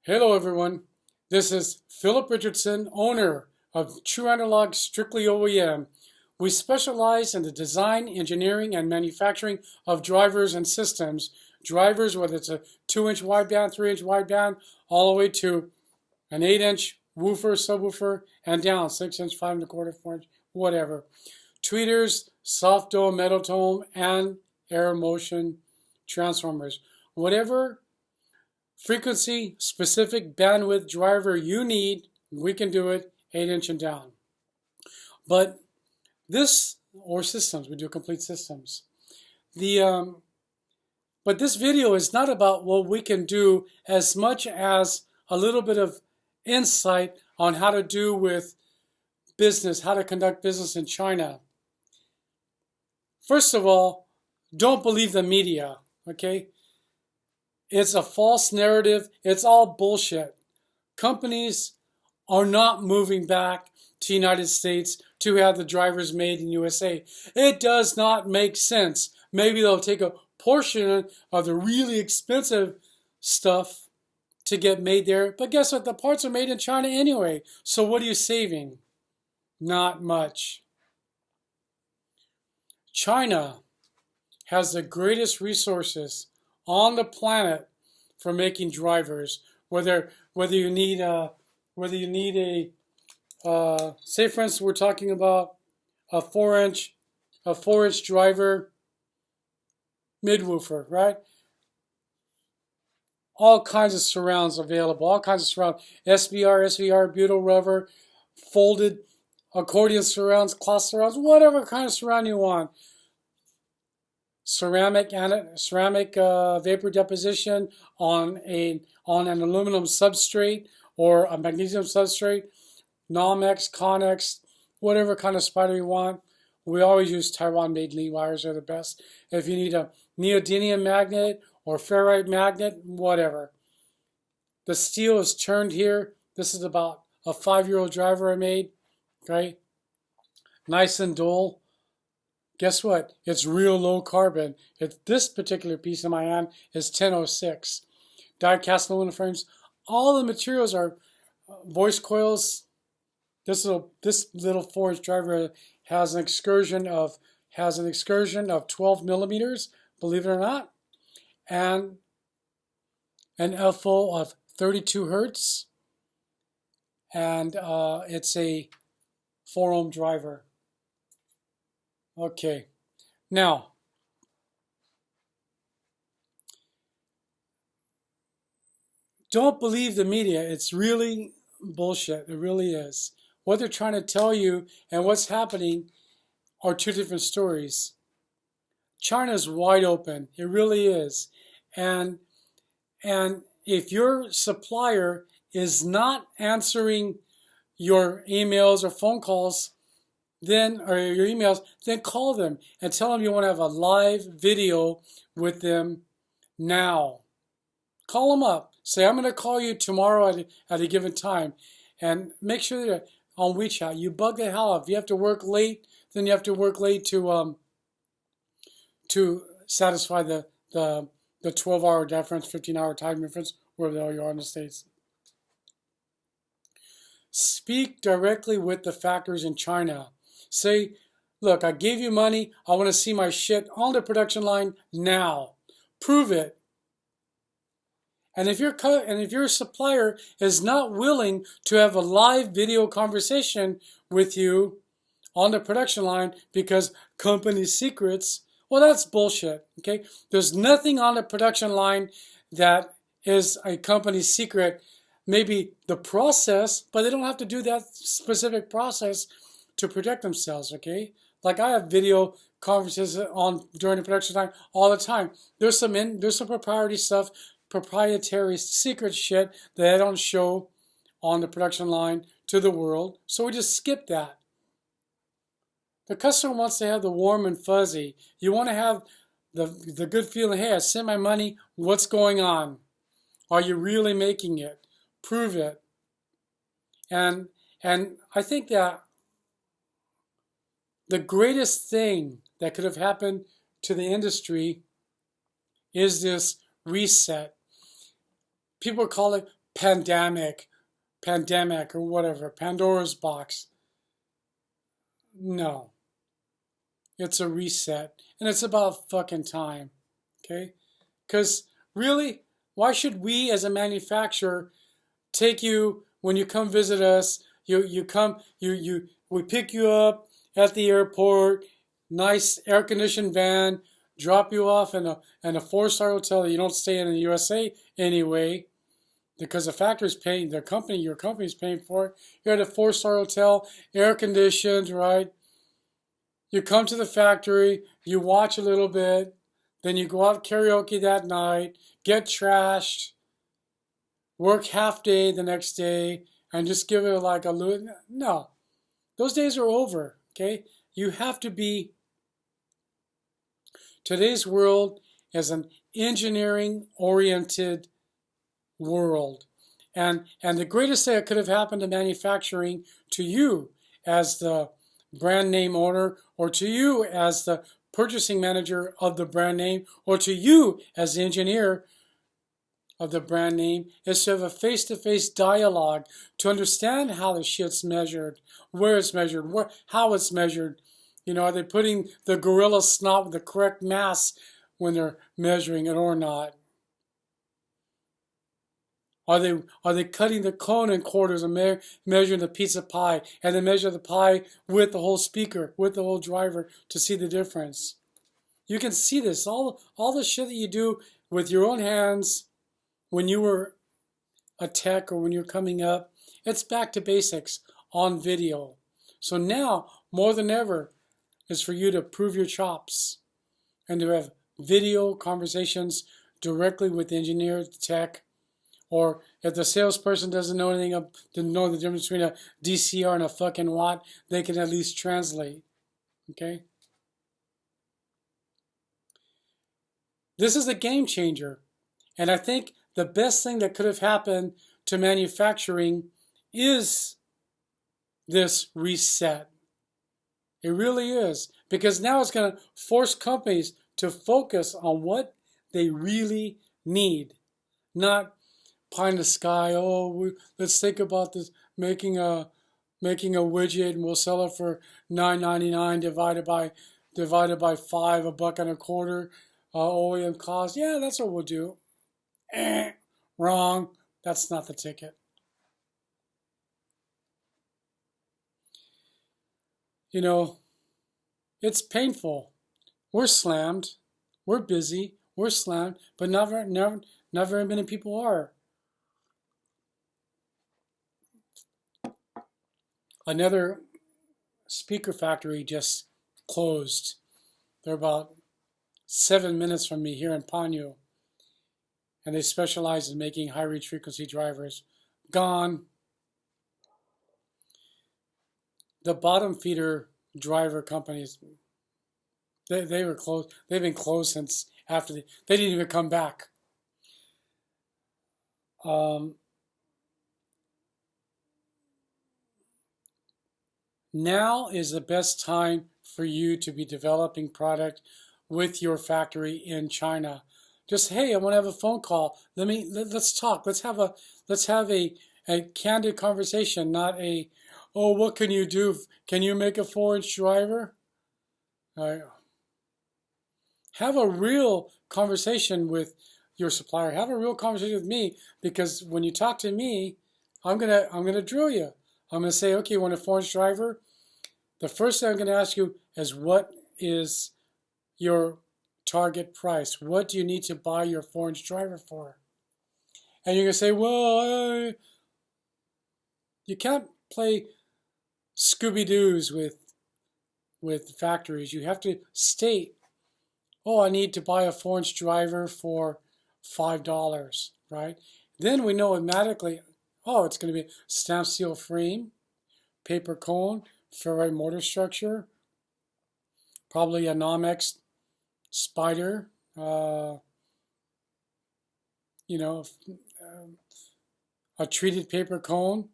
Hello everyone, this is Philip Richardson, owner of True Analog Strictly OEM. We specialize in the design, engineering, and manufacturing of drivers and systems. Drivers, whether it's a 2-inch wideband, 3-inch wideband, all the way to an 8-inch woofer, subwoofer, and down, 6-inch, 5 1/4, 4-inch, whatever. Tweeters, soft dome, metal tone, and air motion transformers. Whatever frequency specific bandwidth driver you need, we can do it 8-inch and down. But this, or systems, we do complete systems. But this video is not about what we can do as much as a little bit of insight on how to do with business, how to conduct business in China. First of all, don't believe the media, okay? It's a false narrative. It's all bullshit. Companies are not moving back to the United States to have the drivers made in USA. It does not make sense. Maybe they'll take a portion of the really expensive stuff to get made there. But guess what? The parts are made in China anyway. So what are you saving? Not much. China has the greatest resources on the planet for making drivers. Whether you need a say for instance we're talking about a 4-inch driver midwoofer, right? All kinds of surrounds available, all kinds of surrounds, SVR, butyl rubber, folded accordion surrounds, cloth surrounds, whatever kind of surround you want. Ceramic vapor deposition on an aluminum substrate or a magnesium substrate, Nomex, Connex, whatever kind of spider you want. We always use Taiwan-made Lee wires, are the best. If you need a neodymium magnet or ferrite magnet, whatever. The steel is turned here. This is about a 5-year-old driver I made, okay? Nice and dull. Guess what? It's real low carbon. This particular piece in my hand is 1006. Die-cast aluminum frames. All the materials are voice coils. This little 4-inch driver has an excursion of 12 millimeters, believe it or not, and an FO of 32 hertz, and it's a 4-ohm driver. Okay, now, don't believe the media. It's really bullshit. It really is. What they're trying to tell you and what's happening are two different stories. China's wide open. It really is. And if your supplier is not answering your emails or phone calls, or your emails, then call them and tell them you want to have a live video with them now. Call them up. Say, I'm going to call you tomorrow at a given time. And make sure that on WeChat, you bug the hell out. If you have to work late, then you have to work late to satisfy the 12-hour difference, 15-hour time difference, wherever the hell you are in the States. Speak directly with the factories in China. Say, look, I gave you money. I want to see my shit on the production line now. Prove it. And if your supplier is not willing to have a live video conversation with you on the production line because company secrets, well, that's bullshit. Okay, there's nothing on the production line that is a company secret. Maybe the process, but they don't have to do that specific process to protect themselves, okay? Like I have video conferences on during the production time all the time. There's some proprietary secret shit that I don't show on the production line to the world, so we just skip that. The customer wants to have the warm and fuzzy. You want to have the good feeling, hey, I sent my money, what's going on? Are you really making it? Prove it. And I think that the greatest thing that could have happened to the industry is this reset. People call it pandemic, or whatever, Pandora's box. No, it's a reset, and it's about fucking time, okay? Because really, why should we as a manufacturer take you when you come visit us? We pick you up at the airport, nice air conditioned van, drop you off in a 4-star hotel that you don't stay in the USA anyway, because the factory's paying, your company's paying for it. You're at a 4-star hotel, air conditioned, right? You come to the factory, you watch a little bit, then you go out karaoke that night, get trashed, work half day the next day, and just give it like a little. No, those days are over, okay? You have to be. Today's world is an engineering-oriented world. And the greatest thing that could have happened to manufacturing, to you as the brand name owner, or to you as the purchasing manager of the brand name, or to you as the engineer of the brand name, is to have a face-to-face dialogue to understand how the shit's measured, where it's measured, how it's measured. You know, are they putting the gorilla snot with the correct mass when they're measuring it or not? Are they cutting the cone in quarters and measuring the piece of pie, and then measure the pie with the whole speaker, with the whole driver, to see the difference? You can see this, all the shit that you do with your own hands when you were a tech or when you're coming up. It's back to basics on video. So now, more than ever, is for you to prove your chops and to have video conversations directly with the engineer, the tech. Or if the salesperson doesn't know anything, doesn't know the difference between a DCR and a fucking watt, they can at least translate. Okay? This is a game changer. And I think the best thing that could have happened to manufacturing is this reset. It really is. Because now it's going to force companies to focus on what they really need. Not pie in the sky. Oh, let's think about this, making a widget, and we'll sell it for $9.99 divided by $5, $1.25. OEM cost. Yeah, that's what we'll do. Wrong. That's not the ticket. You know, it's painful. We're slammed. We're busy. We're slammed. But not very many people are. Another speaker factory just closed. They're about 7 minutes from me here in Panyu. And they specialize in making high reach frequency drivers. Gone. The bottom feeder driver companies, they were closed. They've been closed since after they didn't even come back. Now is the best time for you to be developing product with your factory in China. Just, hey, I want to have a phone call. Let's talk. Let's have a candid conversation, not a, oh, what can you do? Can you make a 4-inch driver? Have a real conversation with your supplier. Have a real conversation with me, because when you talk to me, I'm gonna drill you. I'm gonna say, okay, you want a 4-inch driver? The first thing I'm gonna ask you is, what is your target price? What do you need to buy your 4-inch driver for? And you're gonna say, well, you can't play Scooby-Doos with factories. You have to state, oh, I need to buy a 4-inch driver for $5, right? Then we know automatically, oh, it's going to be stamped steel frame, paper cone, ferrite mortar structure, probably a Nomex spider, a treated paper cone,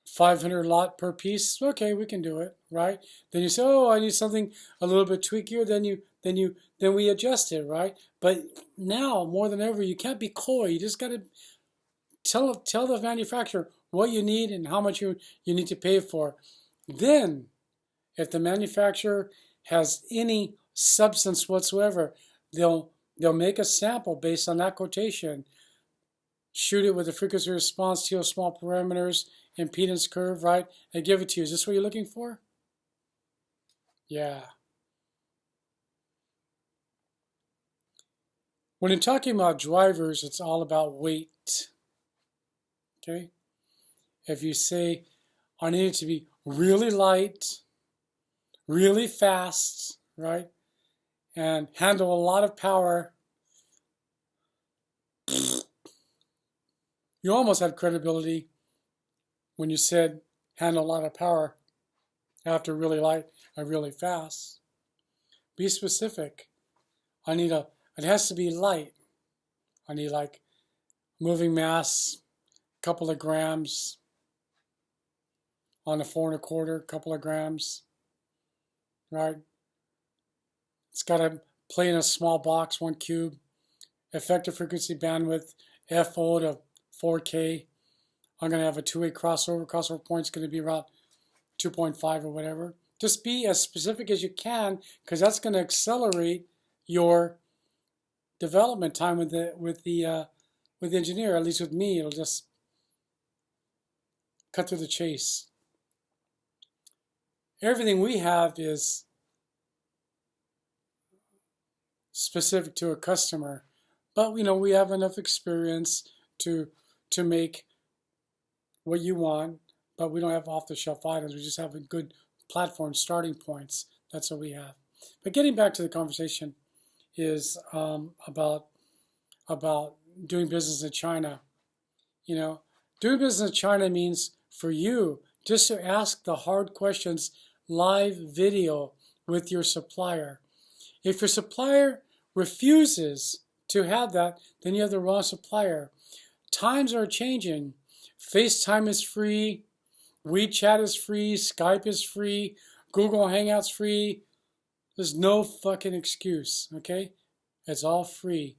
500 lot per piece. Okay, we can do it, right? Then you say, oh, I need something a little bit tweakier. Then we adjust it, right? But now more than ever, you can't be coy. You just got to tell the manufacturer what you need and how much you need to pay for. Then, if the manufacturer has any substance whatsoever, they'll make a sample based on that quotation, shoot it with a frequency response, TO small parameters, impedance curve, right, and give it to you. Is this what you're looking for? Yeah. When you're talking about drivers, it's all about weight. Okay? If you say, I need it to be really light, really fast, right, and handle a lot of power, you almost had credibility when you said handle a lot of power after really light and really fast. Be specific. It has to be light. I need like moving mass, couple of grams on a 4 1/4, couple of grams, right? It's got to play in a small box, 1 cube. Effective frequency bandwidth, FO to 4K. I'm going to have a two-way crossover. Crossover point's going to be around 2.5 or whatever. Just be as specific as you can, because that's going to accelerate your development time with the engineer. At least with me, it'll just cut through the chase. Everything we have is specific to a customer, but we have enough experience to make what you want, but we don't have off-the-shelf items. We just have a good platform starting points. That's what we have. But getting back to the conversation is about doing business in China. Doing business in China means for you just to ask the hard questions live video with your supplier. If your supplier refuses to have that, then you have the wrong supplier. Times are changing. FaceTime is free. WeChat is free. Skype is free. Google Hangouts free. There's no fucking excuse, okay? It's all free.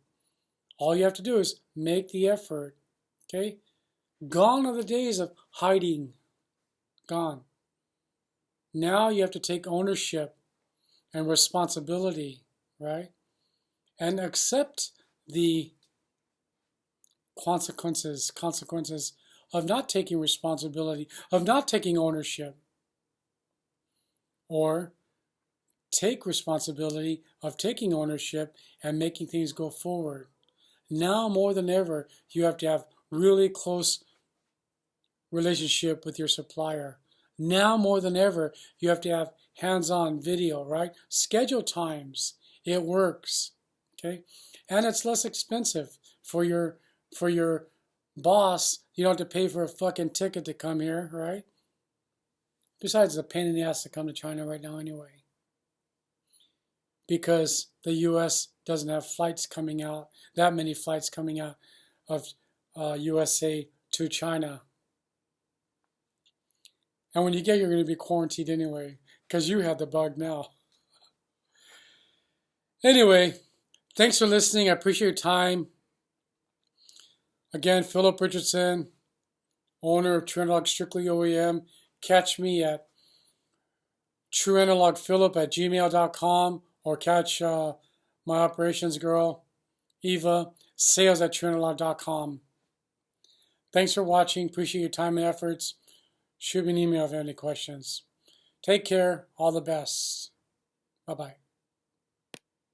All you have to do is make the effort, okay? Gone are the days of hiding. Gone. Now you have to take ownership and responsibility, right? And accept the consequences of not taking responsibility, of not taking ownership. Or take responsibility of taking ownership and making things go forward. Now more than ever, you have to have really close relationship with your supplier. Now more than ever, you have to have hands-on video, right? Schedule times. It works, okay? And it's less expensive for your boss. You don't have to pay for a fucking ticket to come here, right? Besides, it's a pain in the ass to come to China right now anyway, because the U.S. doesn't have flights coming out, that many flights coming out of USA to China. And when you get, you're going to be quarantined anyway, because you had the bug now. Anyway, thanks for listening. I appreciate your time. Again, Philip Richardson, owner of True Analog Strictly OEM. Catch me at trueanalogphilip@gmail.com, or catch my operations girl, Eva, sales@trueanalog.com. Thanks for watching. Appreciate your time and efforts. Shoot me an email if you have any questions. Take care. All the best. Bye-bye.